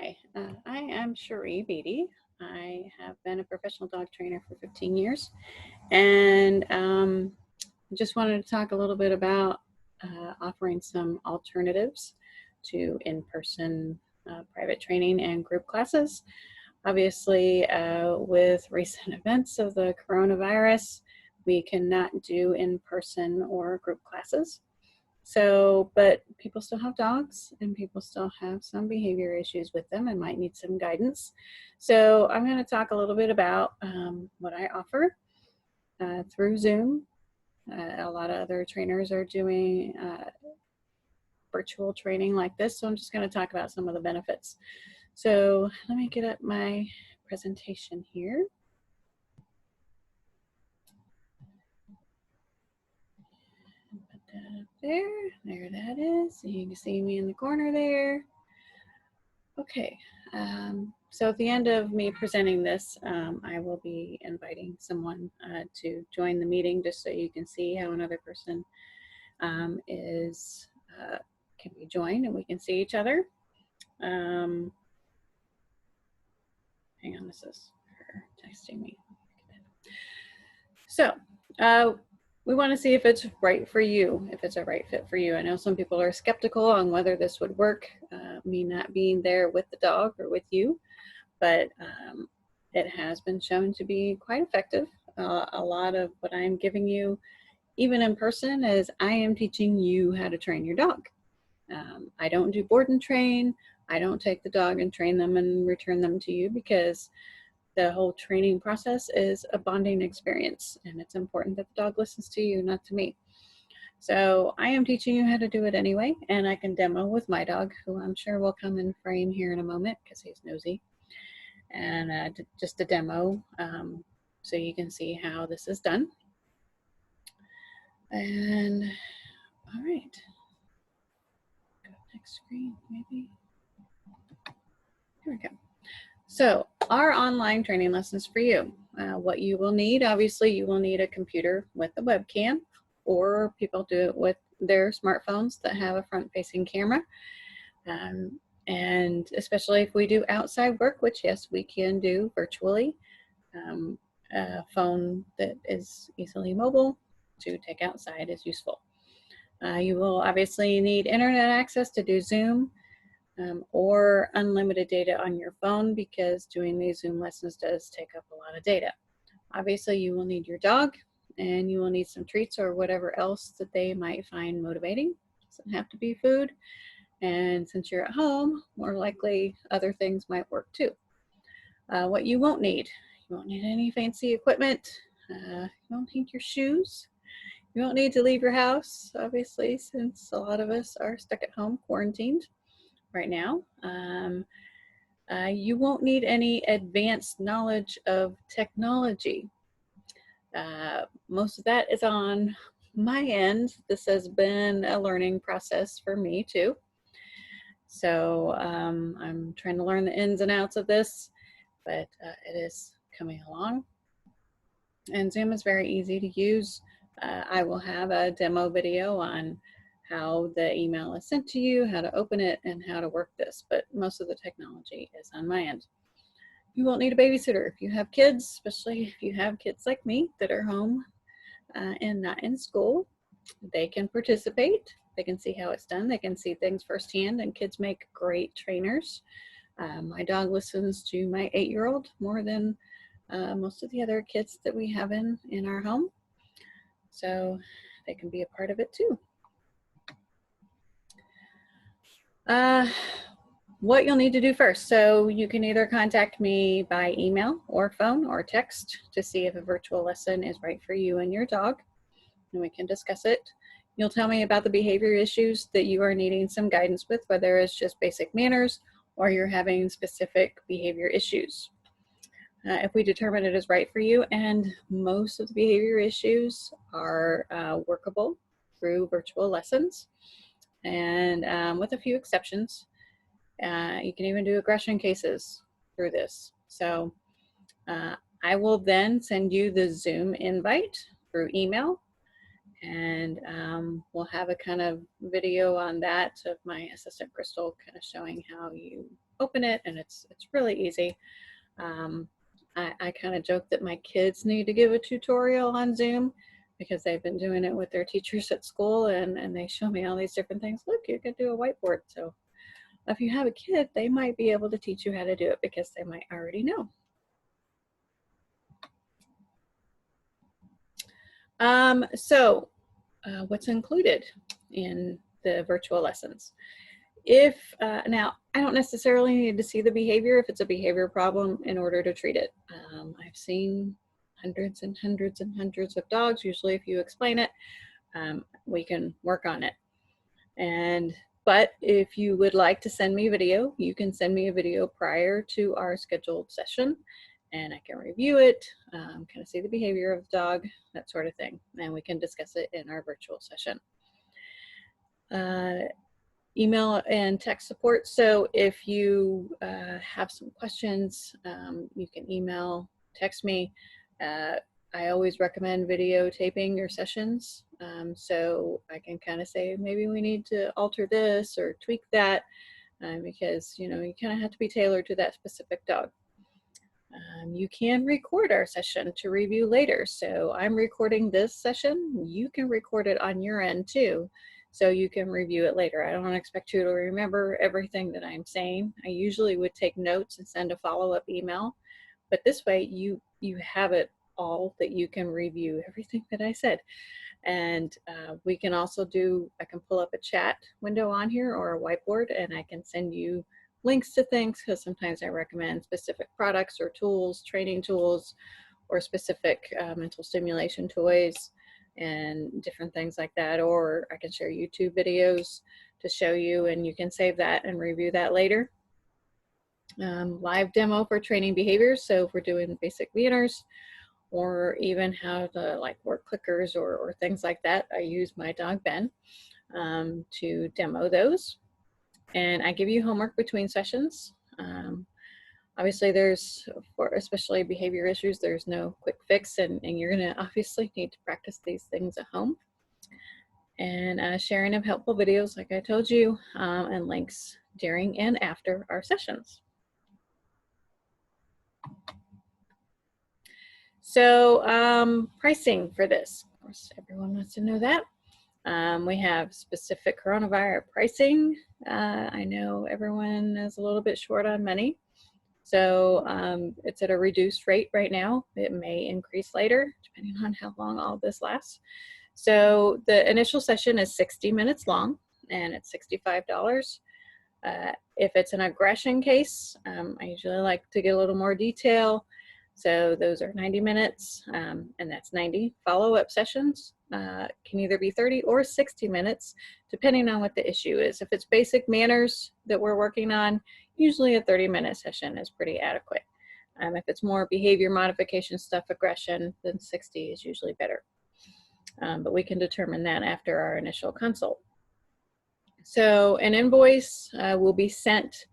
Hi, I am Cherie Beatty. I have been a professional dog trainer for 15 years, and just wanted to talk a little bit about offering some alternatives to in-person private training and group classes. Obviously, with recent events of the coronavirus, we cannot do in-person or group classes. So, but people still have dogs and people still have some behavior issues with them and might need some guidance. So I'm going to talk a little bit about what I offer through Zoom. A lot of other trainers are doing virtual training like this, so I'm just going to talk about some of the benefits. So let me get up my presentation here. Put that up there. There that is. So you can see me in the corner there. Okay, so at the end of me presenting this, I will be inviting someone to join the meeting just so you can see how another person can be joined and we can see each other. Hang on, this is her texting me. So we want to see if it's right for you, if it's a right fit for you. I know some people are skeptical on whether this would work, me not being there with the dog or with you, but it has been shown to be quite effective. A lot of what I'm giving you, even in person, is I am teaching you how to train your dog. I don't do board and train. I don't take the dog and train them and return them to you, because the whole training process is a bonding experience, and it's important that the dog listens to you, not to me. So I am teaching you how to do it anyway, and I can demo with my dog, who I'm sure will come in frame here in a moment because he's nosy, and just a demo so you can see how this is done. And all right, go next screen maybe. Here we go. So our online training lessons for you. What you will need, obviously you will need a computer with a webcam, or people do it with their smartphones that have a front-facing camera. And especially if we do outside work, which yes, we can do virtually, a phone that is easily mobile to take outside is useful. You will obviously need internet access to do Zoom, or unlimited data on your phone, because doing these Zoom lessons does take up a lot of data. Obviously, you will need your dog, and you will need some treats or whatever else that they might find motivating. It doesn't have to be food. And since you're at home, more likely other things might work too. What you won't need any fancy equipment. You won't need your shoes. You won't need to leave your house, obviously, since a lot of us are stuck at home quarantined right now. You won't need any advanced knowledge of technology. Most of that is on my end. This has been a learning process for me too. So I'm trying to learn the ins and outs of this, but it is coming along. And Zoom is very easy to use. I will have a demo video on how the email is sent to you, how to open it, and how to work this, but most of the technology is on my end. You won't need a babysitter if you have kids, especially if you have kids like me that are home and not in school. They can participate. They can see how it's done. They can see things firsthand, and kids make great trainers. My dog listens to my 8-year-old more than most of the other kids that we have in our home. So they can be a part of it too. What you'll need to do first. So you can either contact me by email or phone or text to see if a virtual lesson is right for you and your dog, and we can discuss it. You'll tell me about the behavior issues that you are needing some guidance with, whether it's just basic manners or you're having specific behavior issues. If we determine it is right for you, and most of the behavior issues are workable through virtual lessons, and with a few exceptions, you can even do aggression cases through this. So I will then send you the Zoom invite through email, And we'll have a kind of video on that of my assistant Crystal kind of showing how you open it, and it's really easy. I kind of joke that my kids need to give a tutorial on Zoom because they've been doing it with their teachers at school, and they show me all these different things. Look, you can do a whiteboard. So if you have a kid, they might be able to teach you how to do it because they might already know. What's included in the virtual lessons? If now, I don't necessarily need to see the behavior if it's a behavior problem in order to treat it. I've seen hundreds and hundreds and hundreds of dogs. Usually if you explain it, we can work on it. But if you would like to send me video, you can send me a video prior to our scheduled session, and I can review it, kind of see the behavior of the dog, that sort of thing, and we can discuss it in our virtual session. Email and text support. So if you have some questions, you can email, text me. I always recommend videotaping your sessions, so I can kind of say maybe we need to alter this or tweak that, because you kind of have to be tailored to that specific dog. You can record our session to review later. So I'm recording this session. You can record it on your end too, so you can review it later. I don't expect you to remember everything that I'm saying. I usually would take notes and send a follow-up email, but this way you have it all that you can review everything that I said. And we can also I can pull up a chat window on here or a whiteboard, and I can send you links to things, because sometimes I recommend specific products or tools, training tools, or specific mental stimulation toys and different things like that. Or I can share YouTube videos to show you, and you can save that and review that later. Live demo for training behaviors. So if we're doing basic beginners, or even how to work clickers or things like that, I use my dog Ben to demo those. And I give you homework between sessions. Obviously for especially behavior issues, there's no quick fix, and you're gonna obviously need to practice these things at home. And sharing of helpful videos, like I told you, and links during and after our sessions. So pricing for this, of course, everyone wants to know that. We have specific coronavirus pricing. I know everyone is a little bit short on money, so it's at a reduced rate right now. It may increase later, depending on how long all this lasts. So the initial session is 60 minutes long, and it's $65. If it's an aggression case, I usually like to get a little more detail. So those are 90 minutes, and that's 90 follow-up sessions. Can either be 30 or 60 minutes, depending on what the issue is. If it's basic manners that we're working on, usually a 30-minute session is pretty adequate. If it's more behavior modification stuff, aggression, then 60 is usually better. But we can determine that after our initial consult. So an invoice will be sent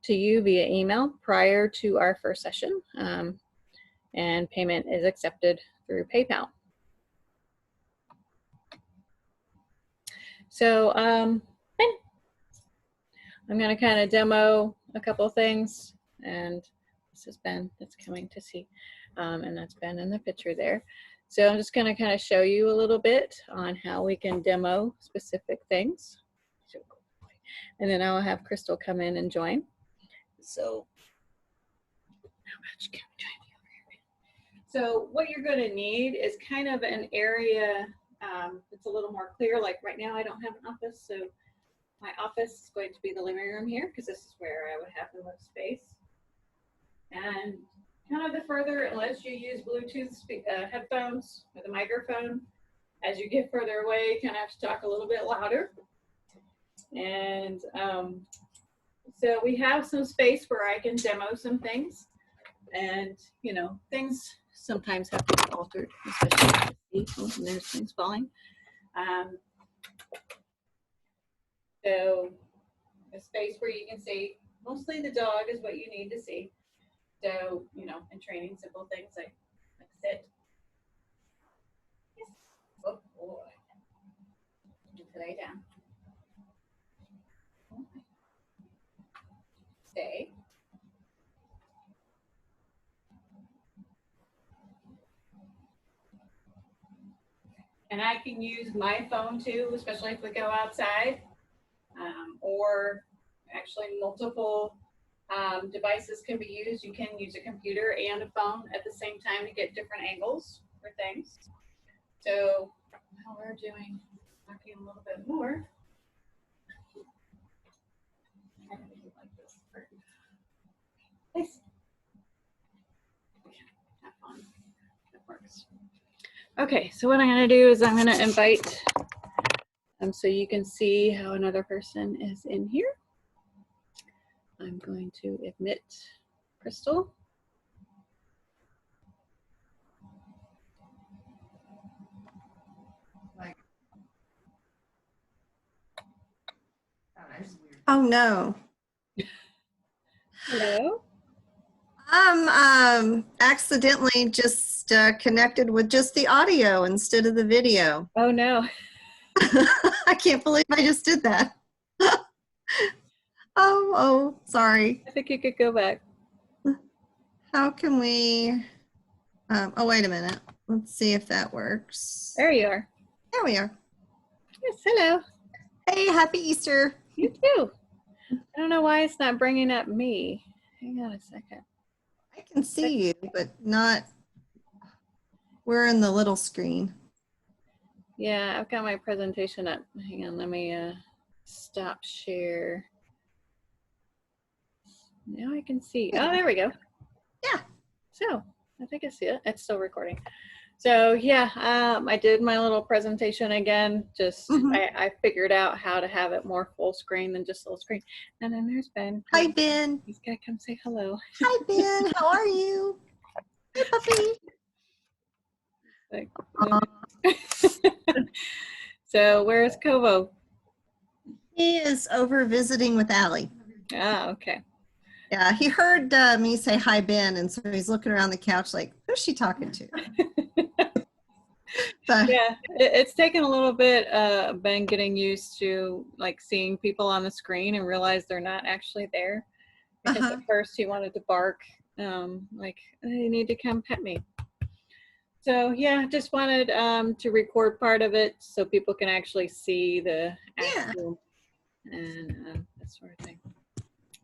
to you via email prior to our first session. And payment is accepted through PayPal. So I'm going to kind of demo a couple of things, and this is Ben that's coming to see, and that's Ben in the picture there. So I'm just going to kind of show you a little bit on how we can demo specific things, and then I'll have Crystal come in and join. So what you're going to need is kind of an area that's a little more clear. Like right now I don't have an office, so my office is going to be the living room here, because this is where I would have the most space. And kind of the further, unless you use Bluetooth headphones with a microphone, as you get further away, you kind of have to talk a little bit louder. And so we have some space where I can demo some things. And, things sometimes have to be altered, especially when there's things falling. So a space where you can see mostly the dog is what you need to see. So, in training, simple things like sit. Oh, boy. Lay down. Stay. And I can use my phone too, especially if we go outside, or actually multiple devices can be used. You can use a computer and a phone at the same time to get different angles for things. So while we're talking a little bit more, I really like this part. Nice. Have fun. That works. Okay, so what I'm going to do is I'm going to invite so you can see how another person is in here. I'm going to admit Crystal. Oh no. Hello. I'm accidentally just connected with just the audio instead of the video. Oh no. I can't believe I just did that. Oh, sorry. I think you could go back. How can we, oh, wait a minute. Let's see if that works. There you are. There we are. Yes, hello. Hey, happy Easter. You too. I don't know why it's not bringing up me. Hang on a second. I can see you, but not, we're in the little screen. Yeah, I've got my presentation up. Hang on, let me stop share. Now I can see. Oh, there we go. Yeah. So I think I see it. It's still recording. So yeah, I did my little presentation again. Just I figured out how to have it more full screen than just little screen. And then there's Ben. Hi, Ben. He's gonna come say hello. Hi, Ben. How are you? Hey, puppy. So where's Kovo? He is over visiting with Allie. Ah, okay. Yeah, he heard me say hi, Ben, and so he's looking around the couch like, who's she talking to? Yeah, it's taken a little bit, Ben getting used to like seeing people on the screen and realize they're not actually there. Because at first he wanted to bark, like, you need to come pet me. So yeah, just wanted to record part of it so people can actually see the actual and that sort of thing.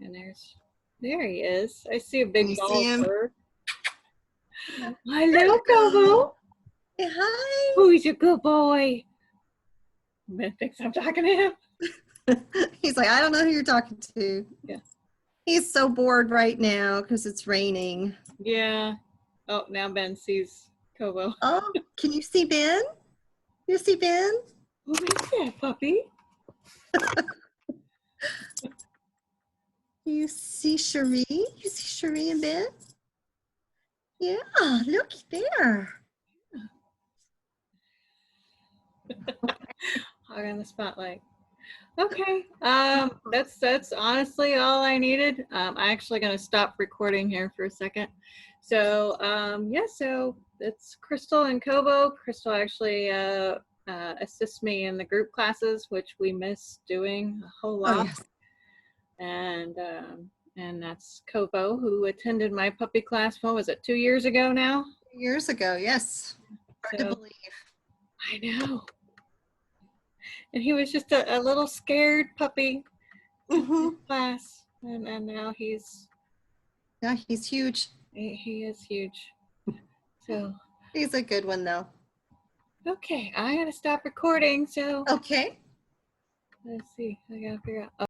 And there he is. I see a big ball of fur. Hello, Kovo. Hey, hi. Who's a good boy? Ben thinks I'm talking to him. He's like, I don't know who you're talking to. Yeah. He's so bored right now because it's raining. Yeah. Oh, now Ben sees Kovo. Oh, can you see Ben? You see Ben? Who is that, puppy? You see Cherie? You see Cherie and Ben? Yeah, look there. Hog on the spotlight. Okay, that's honestly all I needed. I'm actually going to stop recording here for a second. So yeah, so it's Crystal and Kovo. Crystal actually assists me in the group classes, which we miss doing a whole lot. Oh, yes. And that's Kovo, who attended my puppy class. What was it, 2 years ago now? 2 years ago, yes. Hard to believe. I know. And he was just a little scared puppy in class, and now he's huge. He is huge. So he's a good one though. Okay, I gotta stop recording. So okay. let's see. I gotta figure out.